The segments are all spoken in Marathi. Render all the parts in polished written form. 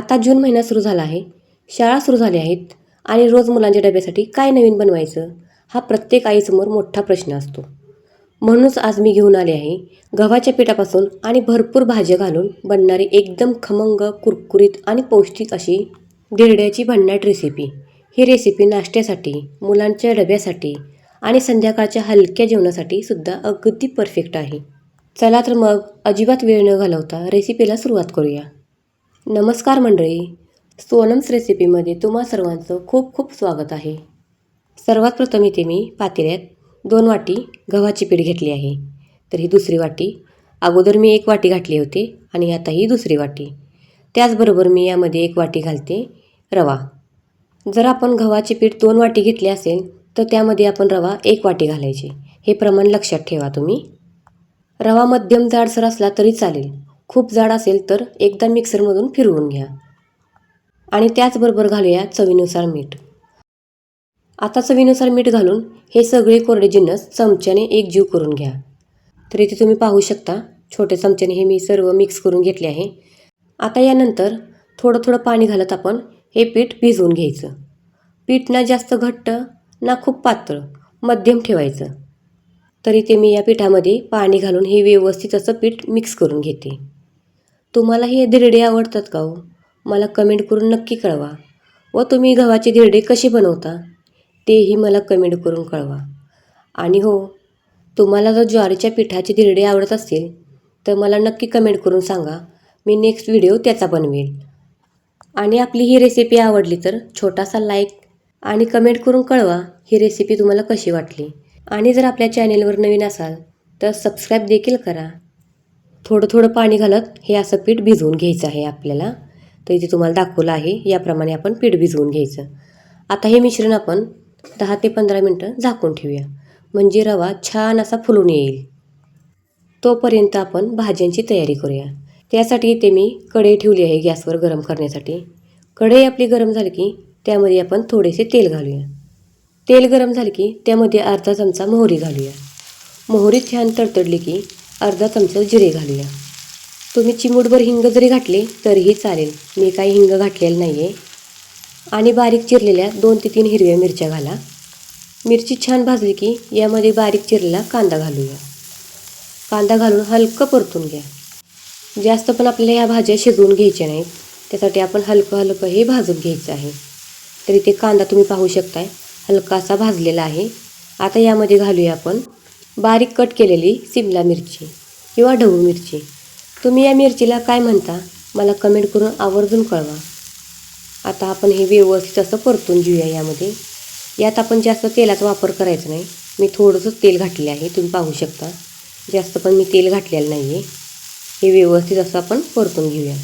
आता जून महिना सुरू झाला आहे. शाळा सुरू झाल्या आहेत आणि रोज मुलांच्या डब्यासाठी काय नवीन बनवायचं हा प्रत्येक आईसमोर मोठा प्रश्न असतो. म्हणूनच आज मी घेऊन आले आहे गव्हाच्या पिठापासून आणि भरपूर भाज्या घालून बनणारी एकदम खमंग, कुरकुरीत आणि पौष्टिक अशी धिरड्याची भन्नाट रेसिपी. ही रेसिपी नाश्त्यासाठी, मुलांच्या डब्यासाठी आणि संध्याकाळच्या हलक्या जेवणासाठी सुद्धा अगदी परफेक्ट आहे. चला तर मग अजिबात वेळ न घालवता रेसिपीला सुरुवात करूया. नमस्कार मंडळी, सोनम्स रेसिपीमध्ये तुम्हा सर्वांचं खूप खूप स्वागत आहे. सर्वात प्रथम इथे मी पातेल्यात 2 वाटी गव्हाची पीठ घेतली आहे. तर ही दुसरी वाटी, अगोदर मी 1 वाटी घातली होती आणि आता ही दुसरी वाटी. त्याचबरोबर मी यामध्ये 1 वाटी घालते रवा. जर आपण गव्हाचे पीठ 2 वाटी घेतले असेल तर त्यामध्ये आपण रवा 1 वाटी घालायचे. हे प्रमाण लक्षात ठेवा तुम्ही. रवा मध्यम जाडसर असला तरी चालेल. खूप जाड असेल तर एकदा मिक्सरमधून फिरवून घ्या. आणि त्याचबरोबर घालूया चवीनुसार मीठ. आता चवीनुसार मीठ घालून हे सगळे कोरडे जिन्नस चमच्याने एकजीव करून घ्या. तर इथे तुम्ही पाहू शकता छोट्या चमच्याने हे मी सर्व मिक्स करून घेतले आहे. आता यानंतर थोडं थोडं पाणी घालत आपण हे पीठ भिजवून घ्यायचं. पीठ ना जास्त घट्ट ना खूप पातळ, मध्यम ठेवायचं. तर इथे मी या पिठामध्ये पाणी घालून हे व्यवस्थित असं पीठ मिक्स करून घेते. तुम्हाला हे धिरडे आवडतात का हो? मला कमेंट करून नक्की कळवा. व तुम्ही गव्हाचे धिरडे कसे बनवता तेही मला कमेंट करून कळवा. आणि हो, तुम्हाला जर ज्वारीच्या पिठाचे धिरडे आवडत असतील तर मला नक्की कमेंट करून सांगा. मी नेक्स्ट व्हिडिओ त्याचा बनवेल. आणि आपली ही रेसिपी आवडली तर छोटासा लाईक आणि कमेंट करून कळवा ही रेसिपी तुम्हाला कशी वाटली. आणि जर आपल्या चॅनेलवर नवीन असाल तर सबस्क्राईब देखील करा. थोडं थोडं पाणी घालत हे असं पीठ भिजवून घ्यायचं आहे आपल्याला. तर इथे तुम्हाला दाखवलं आहे याप्रमाणे आपण पीठ भिजवून घ्यायचं. आता हे मिश्रण आपण 10 ते 15 मिनटं झाकून ठेवूया, म्हणजे रवा छान असा फुलून येईल. तोपर्यंत आपण भाज्यांची तयारी करूया. त्यासाठी इथे मी कढई ठेवली आहे गॅसवर गरम करण्यासाठी. कढई आपली गरम झाली की त्यामध्ये आपण थोडेसे तेल घालूया. तेल गरम झाले की त्यामध्ये अर्धा चमचा मोहरी घालूया. मोहरी छान तडतडली की अर्धा चमचा जिरे घालूया. तुम्ही चिमूटभर हिंग जरी घातले तरीही चालेल. मी काही हिंग घातलेलं नाही आहे. आणि बारीक चिरलेल्या 2 ते 3 हिरव्या मिरच्या घाला. मिरची छान भाजली की यामध्ये बारीक चिरलेला कांदा घालूया. कांदा घालून हलकं परतून घ्या. जास्त पण आपल्याला ह्या भाज्या शिजवून घ्यायच्या नाहीत. त्यासाठी आपण हलकं हे भाजून घ्यायचं आहे. तर इथे कांदा तुम्ही पाहू शकताय हलका असा भाजलेला आहे. आता यामध्ये घालूया आपण बारीक कट केलेली सिमला मिरची किंवा ढबू मिरची. तुम्ही या मिरचीला काय म्हणता मला कमेंट करून आवर्जून कळवा. आता आपण हे व्यवस्थित असं परतून घेऊया. यात आपण जास्त तेलाचा वापर करायचा नाही. मी थोडंसं तेल घातले आहे, तुम्ही पाहू शकता. जास्त पण मी तेल घातलेलं नाही आहे. हे व्यवस्थित असं आपण परतून घेऊया.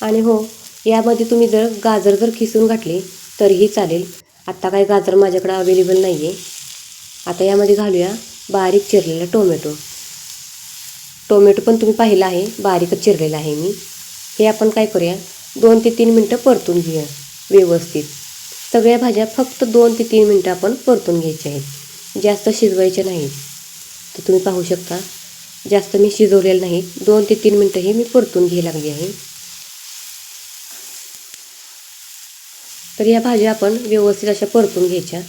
आणि हो, यामध्ये तुम्ही जर गाजर जर खिसून घातले तरीही चालेल. आत्ता काही गाजर माझ्याकडे अवेलेबल नाही आहे. आता यामध्ये घालूया बारीक चिरलेला टोमॅटो. टोमॅटो पण तुम्ही पाहिला आहे बारीकच चिरलेला आहे मी. हे आपण काय करूया 2 ते 3 मिनटं परतून घेऊया व्यवस्थित. सगळ्या भाज्या फक्त 2 ते 3 मिनटं आपण परतून घ्यायच्या आहेत, जास्त शिजवायच्या नाहीत. तर तुम्ही पाहू शकता जास्त मी शिजवलेलं नाही. 2 ते 3 मिनटं हे मी परतून घ्यायला लागली आहे. तर या भाज्या आपण व्यवस्थित अशा परतून घ्यायच्या.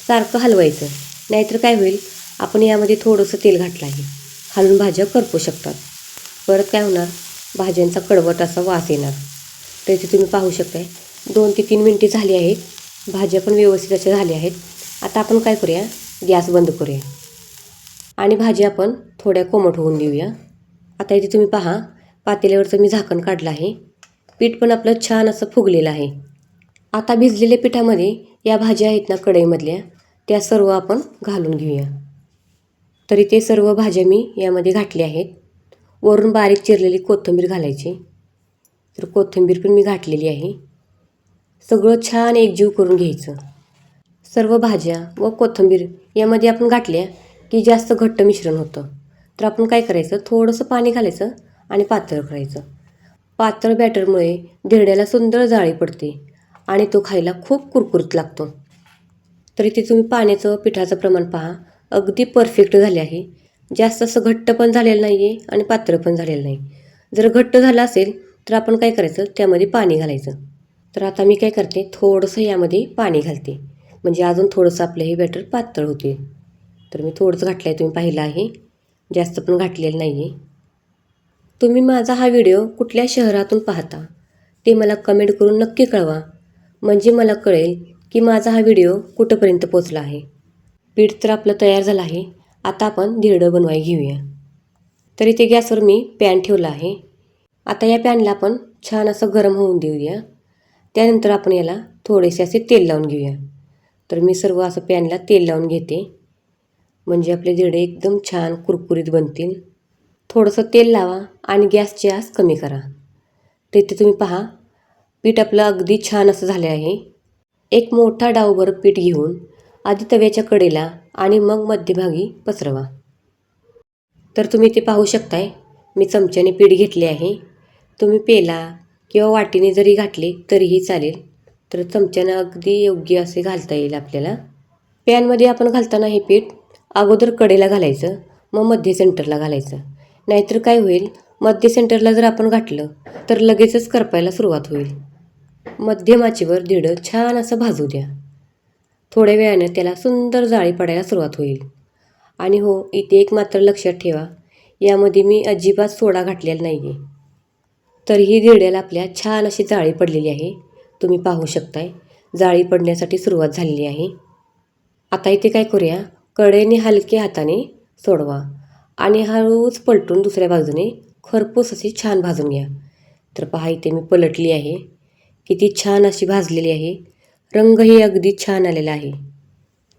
सारखं हलवायचं, नाहीतर काय होईल आपण यामध्ये थोडंसं तेल घातलं आहे, खालून भाज्या करपू शकतात. परत काय होणार, भाज्यांचा कडवट असा वास येणार. तर इथे तुम्ही पाहू शकताय 2 ते 3 मिनटे झाली आहेत. भाज्या पण व्यवस्थित अशा झाल्या आहेत. आता आपण काय करूया, गॅस बंद करूया आणि भाज्या आपण थोड्या कोमट होऊन देऊया. आता इथे तुम्ही पहा पातेल्यावरचं मी झाकण काढलं आहे. पीठ पण आपलं छान असं फुगलेलं आहे. आता भिजलेल्या पिठामध्ये या भाज्या आहेत ना कढईमधल्या, त्या सर्व आपण घालून घेऊया. तरी ते सर्व भाज्या मी यामध्ये घातल्या आहेत. वरून बारीक चिरलेली कोथिंबीर घालायची. तर कोथिंबीर पण मी घातलेली आहे. सगळं छान एकजीव करून घ्यायचं. सर्व भाज्या व कोथिंबीर यामध्ये आपण घातल्या की जास्त घट्ट मिश्रण होतं. तर आपण काय करायचं, थोडंसं पाणी घालायचं आणि पातळ करायचं. पातळ बॅटरमुळे धिरड्याला सुंदर जाळी पडते आणि तो खायला खूप कुरकुरीत लागतो. तर इथे तुम्ही पाण्याचं पिठाचं प्रमाण पहा, अगदी परफेक्ट झाले आहे. जास्त असं घट्ट पण झालेलं नाही आहे आणि पातळ पण झालेलं नाही. जर घट्ट झालं असेल तर आपण काय करायचं, त्यामध्ये पाणी घालायचं. तर आता मी काय करते, थोडंसं यामध्ये पाणी घालते, म्हणजे अजून थोडंसं आपलं हे बॅटर पातळ होते. तर मी थोडंसं घातलं आहे, तुम्ही पाहिलं आहे, जास्त पण घातलेलं नाही आहे. तुम्ही माझा हा व्हिडिओ कुठल्या शहरातून पाहता ते मला कमेंट करून नक्की कळवा, म्हणजे मला कळेल की माझा हा व्हिडिओ कुठंपर्यंत पोचला आहे. पीठ तर आपलं तयार झालं आहे. आता आपण धिरडं बनवायला घेऊया. तर इथे गॅसवर मी पॅन ठेवला आहे. आता या पॅनला आपण छान असं गरम होऊन देऊया. त्यानंतर आपण याला थोडेसे असे तेल लावून घेऊया. तर मी सर्व असं पॅनला तेल लावून घेते, म्हणजे आपले धिरडे एकदम छान कुरकुरीत बनतील. थोडंसं तेल लावा आणि गॅसची आस कमी करा. तर इथे तुम्ही पहा, पीठ आपलं अगदी छान असं झाले आहे. एक मोठा डावभर पीठ घेऊन आधी तव्याच्या कडेला आणि मग मध्यभागी पसरवा. तर तुम्ही ते पाहू शकताय, मी चमच्याने पीठ घेतले आहे. तुम्ही पेला किंवा वाटीने जरी घातले तरीही चालेल. तर चमच्यानं अगदी योग्य असे घालता येईल आपल्याला. पॅनमध्ये आपण घालताना हे पीठ अगोदर कडेला घालायचं, मग मध्य सेंटरला घालायचं. नाहीतर काय होईल, मध्य सेंटरला जर आपण घातलं तर लगेचच करपायला सुरुवात होईल. मध्यम आचेवर धिरडं छान असं भाजू द्या. थोड्या वेळानं त्याला सुंदर जाळी पडायला सुरुवात होईल. आणि हो, इथे एक मात्र लक्षात ठेवा, यामध्ये मी अजिबात सोडा घातलेला नाही आहे. तरीही धिरड्याला आपल्या छान अशी जाळी पडलेली आहे. तुम्ही पाहू शकताय, जाळी पडण्यासाठी सुरुवात झालेली आहे. आता इथे काय करूया, कढईने हलक्या हाताने सोडवा आणि हळूच पलटून दुसऱ्या बाजूने खरपूस अशी छान भाजून घ्या. तर पहा, इथे मी पलटली आहे. किती छान अशी भाजलेली आहे. रंगही अगदी छान आलेला आहे.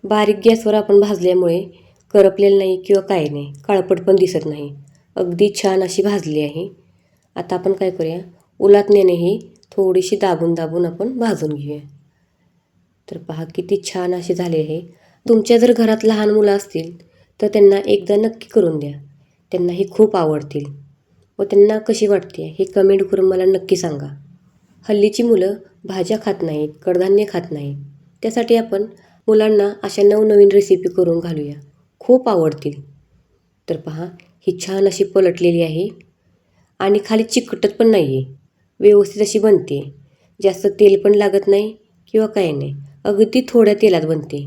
बारीक गॅसवर आपण भाजल्यामुळे करपलेलं नाही किंवा काय नाही, काळपट पण दिसत नाही. अगदी छान अशी भाजली आहे. आता आपण काय करूया, उलटण्यानेही थोडीशी दाबून दाबून आपण भाजून घेऊया. तर पहा, किती छान अशी झाली आहे. तुमच्या जर घरात लहान मुलं असतील तर त्यांना एकदा नक्की करून द्या. त्यांनाही खूप आवडतील व त्यांना कशी वाटते हे कमेंट करून मला नक्की सांगा. हल्लीची मुलं भाज्या खात नाहीत, कडधान्य खात नाहीत. त्यासाठी आपण मुलांना अशा नवनवीन रेसिपी करून घालूया, खूप आवडतील. तर पहा, ही छान अशी पलटलेली आहे आणि खाली चिकटत पण नाही आहे. व्यवस्थित अशी बनते. जास्त तेल पण लागत नाही किंवा काही नाही, अगदी थोड्या तेलात बनते.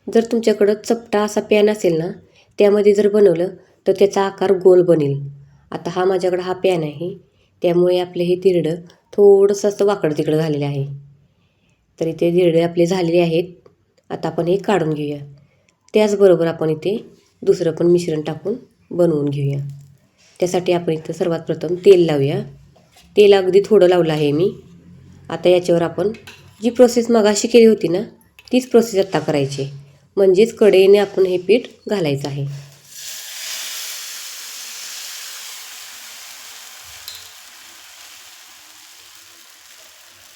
जर तुमच्याकडं चपटा असा पॅन असेल ना, त्यामध्ये जर बनवलं तर त्याचा आकार गोल बनेल. आता हा माझ्याकडं हा पॅन आहे, त्यामुळे आपले हे धिरडं थोडंसं असं वाकडं तिकडं झालेलं आहे. तर इथे धिरडे आपले झालेले आहेत. आता आपण हे काढून घेऊया. त्याचबरोबर आपण इथे दुसरं पण मिश्रण टाकून बनवून घेऊया. त्यासाठी आपण इथं सर्वात प्रथम तेल लावूया. तेल अगदी थोडं लावलं आहे मी. आता याच्यावर आपण जी प्रोसेस मगाशी केली होती ना, तीच प्रोसेस आता करायची, म्हणजेच कढईने आपण हे पीठ घालायचं आहे.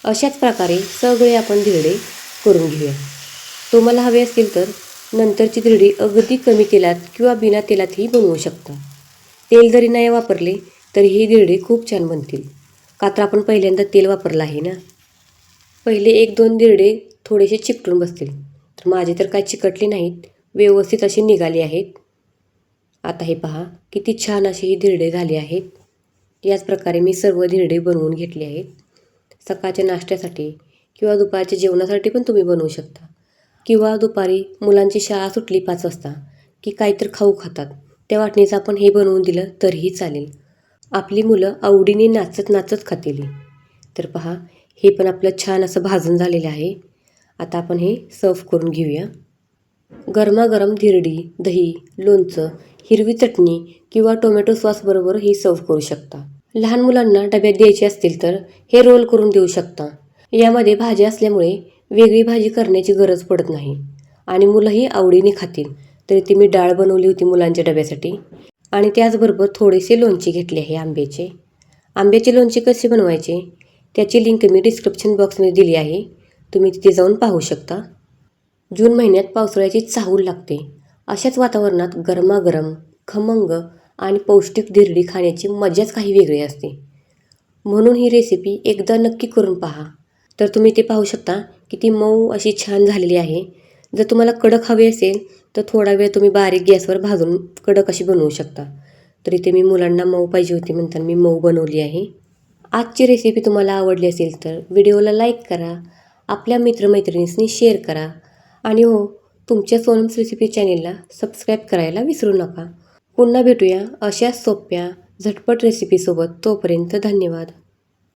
अशाच प्रकारे सगळे आपण धिरडे करून घेऊया. तुम्हाला हवे असतील तर नंतरची धिरडी अगदी कमी तेलात किंवा बिना तेलातही बनवू शकता. तेल जरी नाही वापरले तरी ही धिरडे खूप छान बनतील, का तर आपण पहिल्यांदा तेल वापरलं आहे ना. पहिले 1-2 धिरडे थोडेसे चिकटून बसतील, तर माझे तर काय चिकटले नाहीत, व्यवस्थित असे निघाले आहेत. आता हे पहा, किती छान अशी ही धिरडे झाली आहेत. याच प्रकारे मी सर्व धिरडे बनवून घेतले आहेत. सकाळच्या नाश्त्यासाठी किंवा दुपारच्या जेवणासाठी पण तुम्ही बनवू शकता. किंवा दुपारी मुलांची शाळा सुटली 5 वाजता की काहीतरी खाऊ खातात, त्या वाटणीचं आपण हे बनवून दिलं तरीही चालेल. आपली मुलं आवडीने नाचत नाचत खातील. तर पहा, हे पण आपलं छान असं भाजून झालेलं आहे. आता आपण हे सर्व करून घेऊया. गरमागरम धिरडी, दही, लोणचं, हिरवी चटणी किंवा टोमॅटो सॉसबरोबर ही सर्व करू शकता. लहान मुलांना डब्यात द्यायचे असतील तर हे रोल करून देऊ शकता. यामध्ये भाज्या असल्यामुळे वेगळी भाजी करण्याची गरज पडत नाही आणि मुलंही आवडीने खातील. तर इथे मी डाळ बनवली होती मुलांच्या डब्यासाठी आणि त्याचबरोबर थोडेसे लोणचे घेतले आहे आंब्याचे. आंब्याचे लोणचे कसे बनवायचे त्याची लिंक मी डिस्क्रिप्शन बॉक्समध्ये दिली आहे, तुम्ही तिथे जाऊन पाहू शकता. जून महिन्यात पावसाळ्याची चाहूल लागते. अशाच वातावरणात गरमागरम, खमंग आणि पौष्टिक धिरडी खाण्याची मजाच काही वेगळी असते. म्हणून ही रेसिपी एकदा नक्की करून पहा. तर तुम्ही ते पाहू शकता किती मऊ अशी छान झालेली आहे. जर तुम्हाला कडक हवे असेल तर थोडा वेळ तुम्ही बारीक गॅसवर भाजून कडक अशी बनवू शकता. तर इथे मी मुलांना मऊ पाहिजे होती म्हणताना मी मऊ बनवली आहे. आजची रेसिपी तुम्हाला आवडली असेल तर व्हिडिओला लाईक करा, आपल्या मित्रमैत्रिणींनी शेअर करा आणि हो, तुमच्या सोनम्स रेसिपी चॅनेलला सबस्क्राईब करायला विसरू नका. पुन्हा भेटूया अशाच सोप्या झटपट रेसिपीसोबत. तोपर्यंत धन्यवाद.